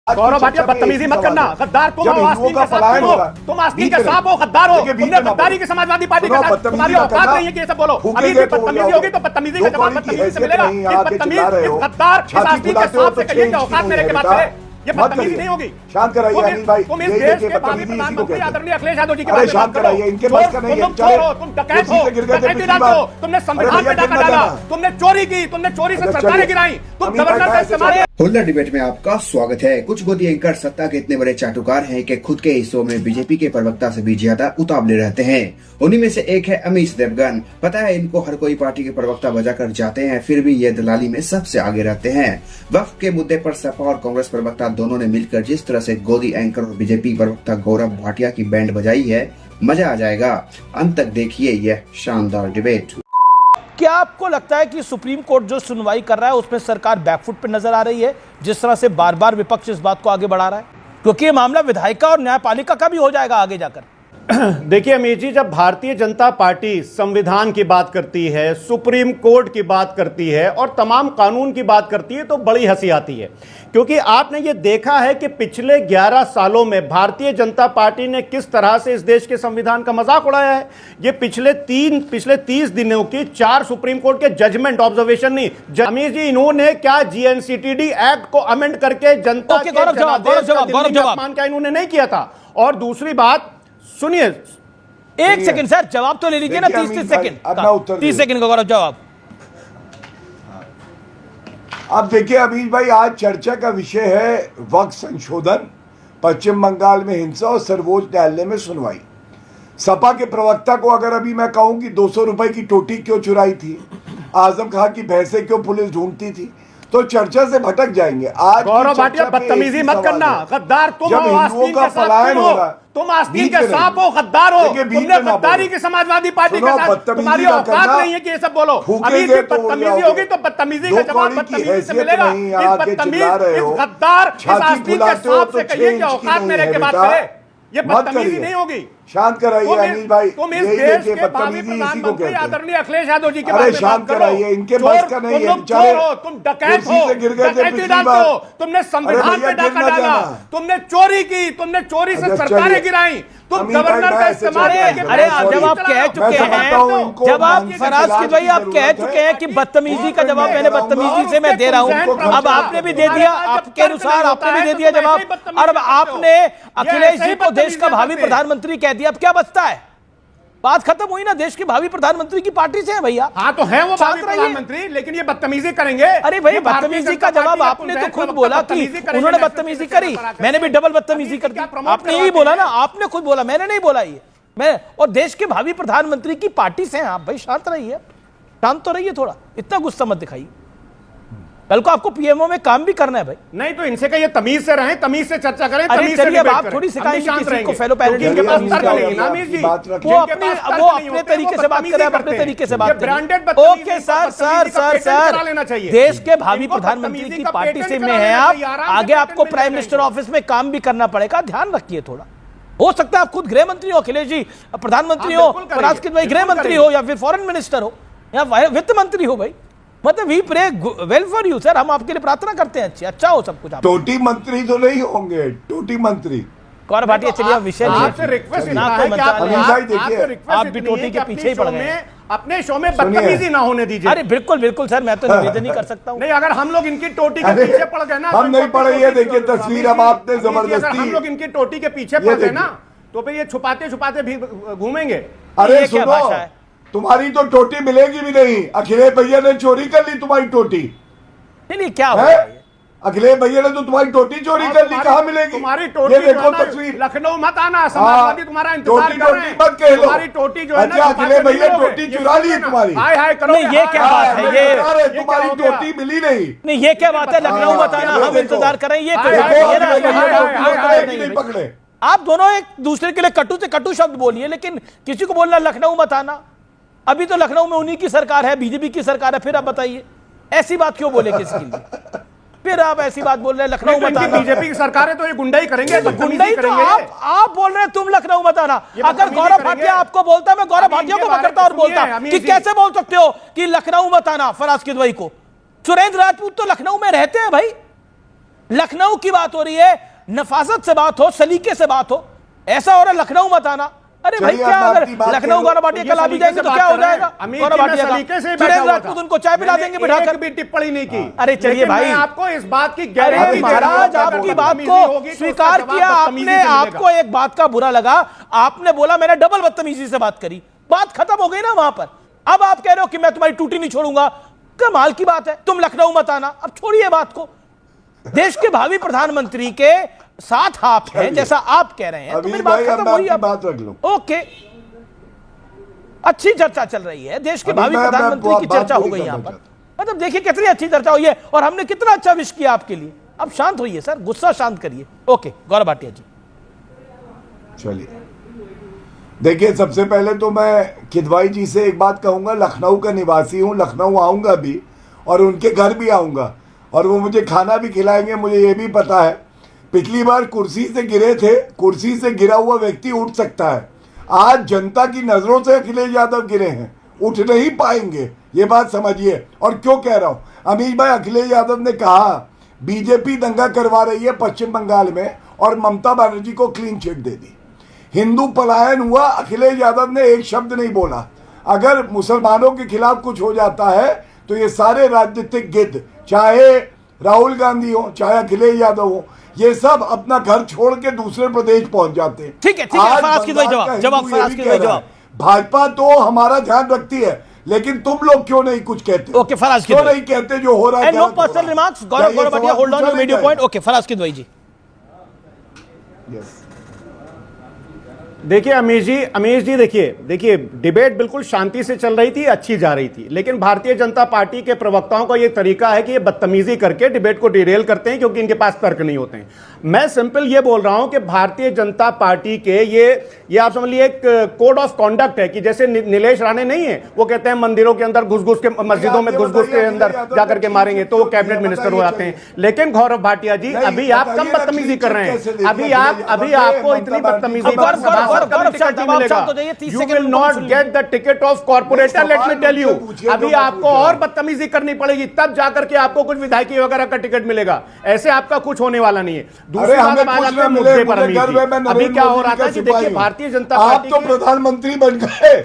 गौरव भाटिया बदतमीजी मत करना। गद्दार तुम हो, आस्तीन के सांप हो, तुम आस्तीन के सांप हो, गद्दार हो। तुमने गद्दारी की समाजवादी पार्टी के साथ, तुम्हारी औकात नहीं है कि ये सब बोलो। अभी भी बदतमीजी होगी तो बदतमीजी का जवाब बदतमीजी से मिलेगा। इस बदतमीज, इस गद्दार, इस आस्तीन के सांप से कहिए कि औकात मेरे के बाद है। ये बदतमीजी नहीं होगी। शांत कराइए अनिल भाई, तुम इस देश के भावी प्रधानमंत्री आदरणीय अखिलेश यादव जी के बारे में शांत कराइए, इनके पास का नहीं है। तुम चोर हो, तुम डकैत हो, डकैती डालते हो, तुमने संविधान पे डाका डाला, तुमने चोरी की, तुमने चोरी से सरकारें गिराई, तुम गवर्नर का इस्तेमाल। हुल्लड़ डिबेट में आपका स्वागत है। कुछ गोदी एंकर सत्ता के इतने बड़े चाटुकार हैं कि खुद के हिस्सों में बीजेपी के प्रवक्ता से भी ज्यादा उतावले रहते हैं। उन्हीं में से एक है अमीश देवगन। पता है इनको हर कोई पार्टी के प्रवक्ता बजाकर जाते हैं, फिर भी ये दलाली में सबसे आगे रहते हैं। वक्फ के मुद्दे पर सपा और कांग्रेस प्रवक्ता दोनों ने मिलकर जिस तरह से गोदी एंकर और बीजेपी प्रवक्ता गौरव भाटिया की बैंड बजाई है, मजा आ जाएगा। अंत तक देखिए यह शानदार डिबेट। क्या आपको लगता है कि सुप्रीम कोर्ट जो सुनवाई कर रहा है उसमें सरकार बैकफुट पे नजर आ रही है, जिस तरह से बार बार विपक्ष इस बात को आगे बढ़ा रहा है? क्योंकि ये मामला विधायिका और न्यायपालिका का भी हो जाएगा आगे जाकर। देखिए अमीर जी, जब भारतीय जनता पार्टी संविधान की बात करती है, सुप्रीम कोर्ट की बात करती है और तमाम कानून की बात करती है तो बड़ी हंसी आती है। क्योंकि आपने ये देखा है कि पिछले 11 सालों में भारतीय जनता पार्टी ने किस तरह से इस देश के संविधान का मजाक उड़ाया है। ये पिछले 30 दिनों की 4 सुप्रीम कोर्ट के जजमेंट, ऑब्जर्वेशन नहीं। अमीर जी, इन्होंने क्या जीएनसीटीडी एक्ट को अमेंड करके जनता के अपमान क्या इन्होंने नहीं किया था? और दूसरी बात सुनिए, एक सेकंड सर, जवाब तो ले लीजिए ना। 30 सेकंड का गौरव जवाब। अब देखिए अमीर भाई, आज चर्चा का विषय है वक्फ संशोधन, पश्चिम बंगाल में हिंसा और सर्वोच्च न्यायालय में सुनवाई। सपा के प्रवक्ता को अगर अभी मैं कहूं कि 200 रुपए की टोटी क्यों चुराई थी, आजम खान की भैंसे क्यों पुलिस ढूंढती थी, तो चर्चा से भटक जाएंगे। आज गौरव भाटिया बदतमीजी मत करना। गद्दार तुम हो, आस्तीन के सांप हो, तुम आस्तीन के सांप हो, गद्दार हो। तुमने गद्दारी की समाजवादी पार्टी के साथ, तुम्हारी औकात नहीं है कि ये सब बोलो। अभी भी बदतमीजी होगी तो बदतमीजी का जवाब बदतमीजी से मिलेगा। इस बदतमीज, इस गद्दार, इस आस्तीन के सांप से कहिए कि औकात मेरे के बाद है। ये बदतमीजी नहीं होगी। शांत कराइए अनिल भाई, तुम इस देश के भावी प्रधानमंत्री आदरणीय अखिलेश यादव जी के बारे में शांत कराइए, इनके पास का नहीं है। तुम चोर हो, तुम डकैत हो, डकैती डालते हो, तुमने संविधान पे डाका डाला, तुमने चोरी की, तुमने चोरी से सरकारें गिराई, तुम गवर्नर का इस्तेमाल करके। अरे जब आप कह चुके हैं, जब आप फराज की भाई आप कह चुके हैं कि बदतमीजी का जवाब मैंने बदतमीजी से मैं दे रहा हूं, अब आपने भी दे दिया, आपके अनुसार आपने भी दे दिया जवाब। और अब आपने अखिलेश जी को देश का भावी प्रधानमंत्री कह दिया, अब क्या बचता है? बात खत्म हुई ना। देश के भावी प्रधानमंत्री की पार्टी से है भैया। हाँ तो है वो भावी प्रधानमंत्री, लेकिन ये बदतमीजी करेंगे। अरे भाई, बदतमीजी का जवाब आपने तो खुद बोला कि उन्होंने बदतमीजी करी, मैंने भी डबल बदतमीजी कर दी। आपने यही बोला ना, आपने खुद बोला, मैंने नहीं बोला ये। मैं और देश के भावी प्रधानमंत्री की पार्टी से हैं आप। भाई शांत रहिए, शांत तो रहिए थोड़ा, इतना गुस्सा मत दिखाइए। कल को आपको पीएमओ में काम भी करना है भाई। नहीं तो इनसे कहिए तमीज से रहें, तमीज से चर्चा करें, तमीज से डिबेट करें। आप थोड़ी सिखाएंगे किसी को फेलो पैरेंट के पास वो अपने तरीके से बात करें, अपने तरीके से बात करें। Okay sir, sir sir sir, देश के भावी प्रधानमंत्री की पार्टी से में है आप, आगे आपको प्राइम मिनिस्टर ऑफिस में काम भी करना पड़ेगा, ध्यान रखिए थोड़ा। हो सकता है आप खुद गृह मंत्री हो, अखिलेश जी प्रधानमंत्री हो, परास्कित भाई गृह मंत्री हो, या फिर फॉरेन मिनिस्टर हो, या वित्त मंत्री हो। भाई मतलब we pray well for you sir, हम आपके लिए प्रार्थना करते हैं अच्छा हो सब कुछ। आप टोटी मंत्री तो नहीं होंगे, टोटी मंत्री। गौरव भाटिया चलिए विषय आपसे रिक्वेस्ट आप भी टोटी के पीछे ही पड़ गए। अपने शो में बदतमीजी ना होने दीजिए। अरे बिल्कुल बिल्कुल सर, मैं तो निवेदन ही कर सकता हूँ। नहीं, अगर हम लोग इनकी टोटी के पीछे पड़ गए ना, हम नहीं पड़े। ये देखिए तस्वीर अब आपने जबरदस्ती, हम लोग इनकी टोटी के पीछे पड़ गए ना, तो फिर ये छुपाते छुपाते भी घूमेंगे। अरे क्या भाषा है तुम्हारी, तो टोटी मिलेगी भी नहीं। अखिलेश भैया ने चोरी कर ली तुम्हारी टोटी। नहीं क्या है? अखिलेश भैया ने तो तुम्हारी टोटी चोरी कर ली, कहाँ मिलेगी तुम्हारी टोटी? ये देखो तस्वीर। लखनऊ मत आना, समाजवादी तुम्हारा इंतजार कर रहे हैं। मत कह लो, तुम्हारी टोटी जो है ना, अखिलेश भैया टोटी चुरा ली तुम्हारी। हाय हाय करो, ये क्या बात है? ये तुम्हारी टोटी मिली नहीं। नहीं ये क्या बात है? लखनऊ मत आना, हम इंतजार कर रहे हैं, ये नहीं पकड़े। आप दोनों एक दूसरे के लिए कटु से कटु शब्द बोलिए, लेकिन किसी को बोलना लखनऊ मत आना। अभी तो लखनऊ में उन्हीं की सरकार है, बीजेपी की सरकार है, फिर आप बताइए ऐसी बात क्यों बोले किसके लिए? फिर आप ऐसी बात बोल रहे हैं लखनऊ मत आना। बीजेपी की सरकार है तो ये गुंडाई करेंगे, तो गुंडाई तो आप बोल रहे हैं, तुम लखनऊ मत आना। अगर गौरव भाटिया आपको बोलता, मैं गौरव भाटिया को पकड़ता और बोलता कि कैसे बोल सकते हो कि लखनऊ मत आना फराज किदवई को। सुरेंद्र राजपूत तो लखनऊ में रहते हैं भाई, लखनऊ की बात हो रही है, नफासत से बात हो, सलीके से बात हो, ऐसा हो रहा है लखनऊ मत आना। अरे भाई क्या, अगर लखनऊ गौरव भाटिया कल आ भी जाएंगे तो क्या हो जाएगा? गौरव भाटिया सुरेंद्र राजपूत उनको चाय पिला देंगे बिठाकर। भी टिप्पणी नहीं की। अरे चलिए भाई, आपको इस बात की गारंटी महाराज, आपकी बात को स्वीकार किया आपने, आपको एक बात का बुरा लगा, आपने बोला मैंने डबल बदतमीजी से बात करी, बात खत्म हो गई ना वहां पर। अब आप कह रहे हो कि मैं तुम्हारी टूटी नहीं छोड़ूंगा, कमाल की बात है। तुम लखनऊ मत आना, अब छोड़िए बात को। देश के भावी प्रधानमंत्री के साथ आप हैं, जैसा आप कह रहे हैं, तो मेरी बात खत्म हुई। अब बात रख लो। ओके, अच्छी चर्चा चल रही है, देश के भावी प्रधानमंत्री की चर्चा हो गई यहां पर। मतलब देखिए कितनी अच्छी चर्चा हुई है और हमने कितना अच्छा विश किया आपके लिए। अब शांत होइए सर, गुस्सा शांत करिए। ओके गौरव भाटिया जी, चलिए देखिए, सबसे पहले तो मैं किदवाई जी से एक बात कहूंगा, लखनऊ का निवासी हूं, लखनऊ आऊंगा भी और उनके घर भी आऊंगा और वो मुझे खाना भी खिलाएंगे, मुझे ये भी पता है। पिछली बार कुर्सी से गिरे थे, कुर्सी से गिरा हुआ व्यक्ति उठ सकता है, आज जनता की नजरों से अखिलेश यादव गिरे हैं, उठ नहीं पाएंगे, ये बात समझिए। और क्यों कह रहा हूं अमीश भाई, अखिलेश यादव ने कहा बीजेपी दंगा करवा रही है पश्चिम बंगाल में और ममता बनर्जी को क्लीन चिट दे दी, हिंदू पलायन हुआ, अखिलेश यादव ने एक शब्द नहीं बोला। अगर मुसलमानों के खिलाफ कुछ हो जाता है तो ये सारे राजनीतिक गिद्ध, चाहे राहुल गांधी हो चाहे अखिलेश यादव हो, ये सब अपना घर छोड़ के दूसरे प्रदेश पहुंच जाते हैं। ठीक है, फराज की जवाब। भाजपा तो हमारा ध्यान रखती है, लेकिन तुम लोग क्यों नहीं कुछ कहते? ओके फराज क्यों नहीं कहते जो हो रहा है? No personal remarks. Gaurav Bhatia hold on, you made your point. Okay Faraz Kidwai ji. देखिए अमीश जी देखिए डिबेट बिल्कुल शांति से चल रही थी, अच्छी जा रही थी, लेकिन भारतीय जनता पार्टी के प्रवक्ताओं का ये तरीका है कि ये बदतमीजी करके डिबेट को डिरेल करते हैं क्योंकि इनके पास तर्क नहीं होते हैं। मैं सिंपल ये बोल रहा हूं कि भारतीय जनता पार्टी के ये आप समझ लीजिए एक कोड ऑफ कॉन्डक्ट है कि जैसे नीलेश राणे नहीं है, वो कहते हैं मंदिरों के अंदर घुस के, मस्जिदों में घुस के अंदर जाकर के मारेंगे तो वो कैबिनेट मिनिस्टर हो जाते हैं। लेकिन गौरव भाटिया जी अभी आप कम बदतमीजी कर रहे हैं, अभी आपको इतनी बदतमीजी you will not get the ticket of corporator, let me tell you. अभी आपको और बदतमीजी करनी पड़ेगी, तब जाकर के आपको कुछ विधायकी वगैरह का टिकट मिलेगा, ऐसे आपका कुछ होने वाला नहीं है। दूसरी बात मुद्दे पर अभी क्या हो रहा था कि देखिए भारतीय जनता पार्टी, आप तो प्रधानमंत्री बन गए,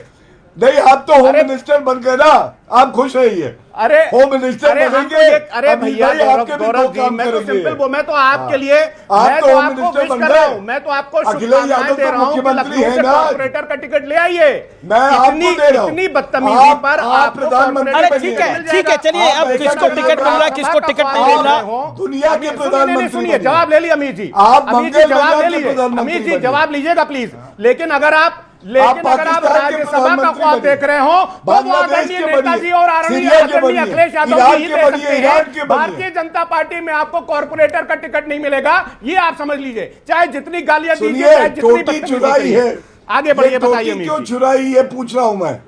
नहीं आप तो होम मिनिस्टर बन गए ना, आप खुश रहिए। अरे होम मिनिस्टर बनेंगे। अरे भैया गौरव जी, मैं तो सिंपल मैं तो आपके लिए आप तो होम मिनिस्टर बन गए, मैं तो आपको अखिलेश यादव तो मुख्यमंत्री है ना, कॉर्पोरेटर का टिकट ले आइए। मैं आपको दे रहा हूं, इतनी बदतमीजी पर आप प्रधानमंत्री। ठीक है चलिए, अब किसको टिकट मिल रहा है किसको टिकट नहीं मिल रहा, दुनिया के प्रधानमंत्री। सुनिए, जवाब ले लिया अमीर जी, आप जवाब ले लीजिए अमीर जी, जवाब लीजिएगा प्लीज। लेकिन अगर आप राज्यसभा का ख्वाब देख रहे हो तो वो आदरणीय नेताजी और आदरणीय अखिलेश यादव जी दे सकते हैं। भारतीय जनता पार्टी में आपको कॉर्पोरेटर का टिकट नहीं मिलेगा, ये आप समझ लीजिए, चाहे जितनी गालियां दीजिए, चाहे जितनी चुराई है। आगे बढ़िए, बताइए क्यों चुराई, ये पूछ रहा हूं मैं।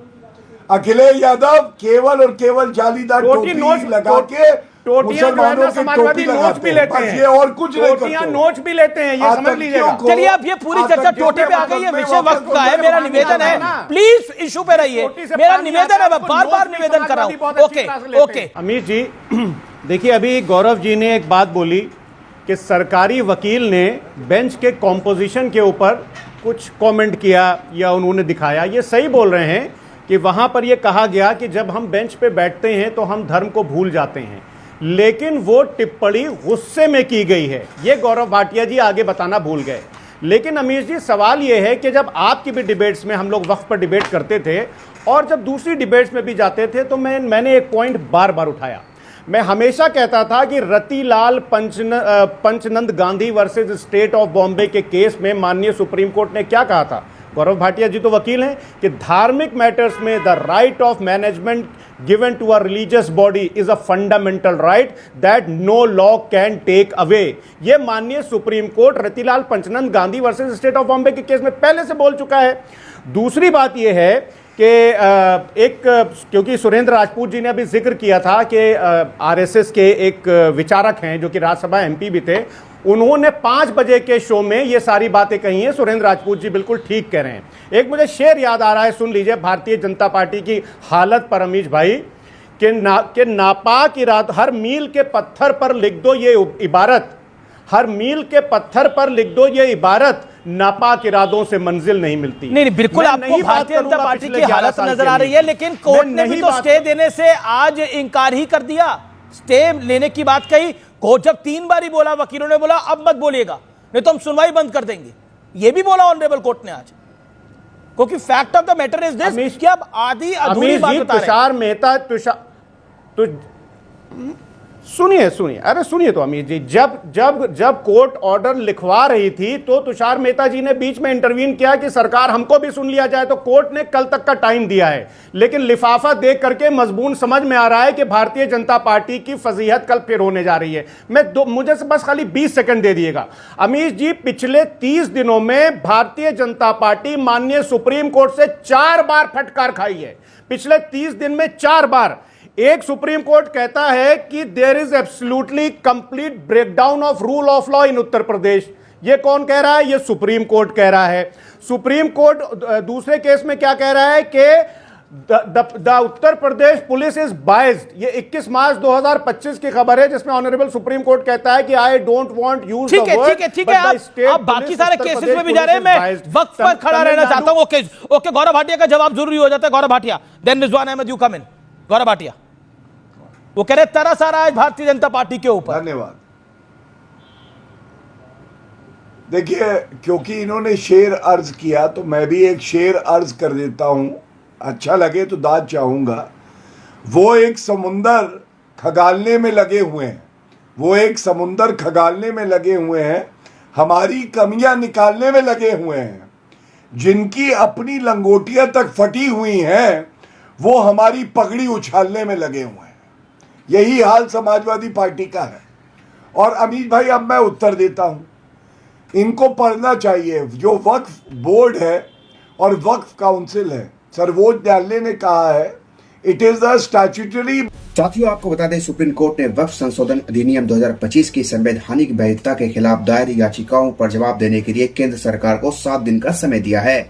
अखिलेश यादव केवल और केवल जालीदार टोपी लगा के टोटियां समाजवादी नोच भी लेते हैं, ये और कुछ नहीं करते, नोच भी लेते हैं, ये समझ लीजिएगा। चलिए अब ये पूरी चर्चा टोटे पे आ गई है, विषय वक्त का है। मेरा निवेदन है प्लीज इशू पे रहिए, मेरा निवेदन है, मैं बार-बार निवेदन कर रहा हूं। ओके अमित जी, देखिए अभी गौरव जी ने एक बात बोली कि सरकारी वकील ने बेंच के कॉम्पोजिशन के ऊपर कुछ कमेंट किया या उन्होंने दिखाया। ये सही बोल रहे हैं कि वहां पर यह कहा गया कि जब हम बेंच पे बैठते हैं तो हम धर्म को भूल जाते हैं, लेकिन वो टिप्पणी गुस्से में की गई है, ये गौरव भाटिया जी आगे बताना भूल गए। लेकिन अमीश जी सवाल ये है कि जब आपकी भी डिबेट्स में हम लोग वक्त पर डिबेट करते थे और जब दूसरी डिबेट्स में भी जाते थे तो मैंने एक पॉइंट बार बार उठाया। मैं हमेशा कहता था कि Ratilal Panachand Gandhi versus state of Bombay के केस में माननीय सुप्रीम कोर्ट ने क्या कहा था, गौरव भाटिया जी तो वकील हैं, कि धार्मिक मैटर्स में the right of management given to a religious body is a fundamental right that no law can take away. ये माननीय supreme court Ratilal Panachand Gandhi versus state of Bombay के केस में पहले से बोल चुका है। दूसरी बात यह है कि क्योंकि सुरेंद्र राजपूत जी ने अभी जिक्र किया था कि आरएसएस के एक विचारक हैं जो कि राज्यसभा एमपी भी थे, उन्होंने 5 बजे के शो में ये सारी बातें कही हैं। सुरेंद्र राजपूत जी बिल्कुल ठीक कह रहे हैं। एक मुझे शेर याद आ रहा है, सुन लीजिए, भारतीय जनता पार्टी की हालत पर अमीश भाई, कि नापाक इरादा, हर मील के पत्थर पर लिख दो ये इबारत, हर मील के पत्थर पर लिख दो ये इबारत, नापाक इरादों से मंजिल नहीं मिलती। नहीं बिल्कुल, आपको भारतीय जनता पार्टी की हालत नजर आ रही है, लेकिन कोर्ट ने भी तो स्टे देने से आज इंकार ही कर दिया। स्टे लेने की बात कही, कोर्ट जब 3 बार ही बोला, वकीलों ने बोला अब मत बोलिएगा नहीं तो हम सुनवाई बंद कर देंगे, ये भी बोला ऑनरेबल कोर्ट ने आज। क्योंकि fact of the matter is this कि अब आधी अधूरी बात बता रहे हैं। तुषार मेहता सुनिए, अरे सुनिए तो अमीर जी, जब कोर्ट ऑर्डर लिखवा रही थी तो तुषार मेहता जी ने बीच में इंटरवीन किया कि सरकार हमको भी सुन लिया जाए, तो कोर्ट ने कल तक का टाइम दिया है। लेकिन लिफाफा देख करके मजबून समझ में आ रहा है कि भारतीय जनता पार्टी की फजीहत कल फिर होने जा रही है। मुझे बस खाली 20 सेकंड दे दिएगा। अमीर जी, पिछले 30 दिनों में भारतीय जनता पार्टी माननीय सुप्रीम कोर्ट से 4 बार फटकार खाई है। पिछले 30 दिन में 4 बार। एक, सुप्रीम कोर्ट कहता है कि there is absolutely complete breakdown of rule of law in Uttar Pradesh. ये कौन कह रहा है? ये सुप्रीम कोर्ट कह रहा है। सुप्रीम कोर्ट दूसरे केस में क्या कह रहा है कि the Uttar Pradesh police is biased. ये 21 मार्च 2025 की खबर है, जिसमें ऑनरेबल सुप्रीम कोर्ट कहता है कि I don't want use the word. ठीक है, आप बाकी सारे केसेस में भी जा रहे हैं, मैं वक्त पर खड़ा रहना चाहता हूं। ओके, गौरव भाटिया का जवाब जरूरी हो जाता है। Gaurav Bhatia, then Rizwan Ahmed, you come in. Gaurav Bhatia वो कह रहे तरस आ रहा है भारतीय जनता पार्टी के ऊपर। धन्यवाद। देखिए, क्योंकि इन्होंने शेर अर्ज किया तो मैं भी एक शेर अर्ज कर देता हूं, अच्छा लगे तो दाद चाहूंगा। वो एक समुंदर खगालने में लगे हुए हैं, वो एक समुंदर खगालने में लगे हुए हैं, हमारी कमियां निकालने में लगे हुए हैं। जिनकी अपनी लंगोटियां तक फटी हुई हैं वो हमारी पगड़ी उछालने में लगे हुए हैं। यही हाल समाजवादी पार्टी का है। और अमीर भाई, अब मैं उत्तर देता हूं, इनको पढ़ना चाहिए। जो वक्फ बोर्ड है और वक्फ काउंसिल है, सर्वोच्च न्यायालय ने कहा है इट इज अ स्टैट्यूटरी। साथियों, आपको बता दें, सुप्रीम कोर्ट ने वक्फ संशोधन अधिनियम 2025 की संवैधानिक वैधता के खिलाफ दायर याचिकाओं पर जवाब देने के लिए केंद्र सरकार को 7 दिन का समय दिया है।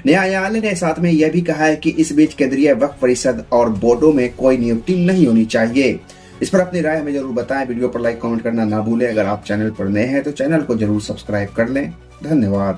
न्यायालय ने साथ में यह भी कहा है कि इस बीच केंद्रीय वक्फ परिषद और बोर्डों में कोई नियुक्ति नहीं होनी चाहिए। इस पर अपनी राय हमें जरूर बताएं। वीडियो पर लाइक कमेंट करना ना भूलें। अगर आप चैनल पर नए हैं तो चैनल को जरूर सब्सक्राइब कर लें। धन्यवाद।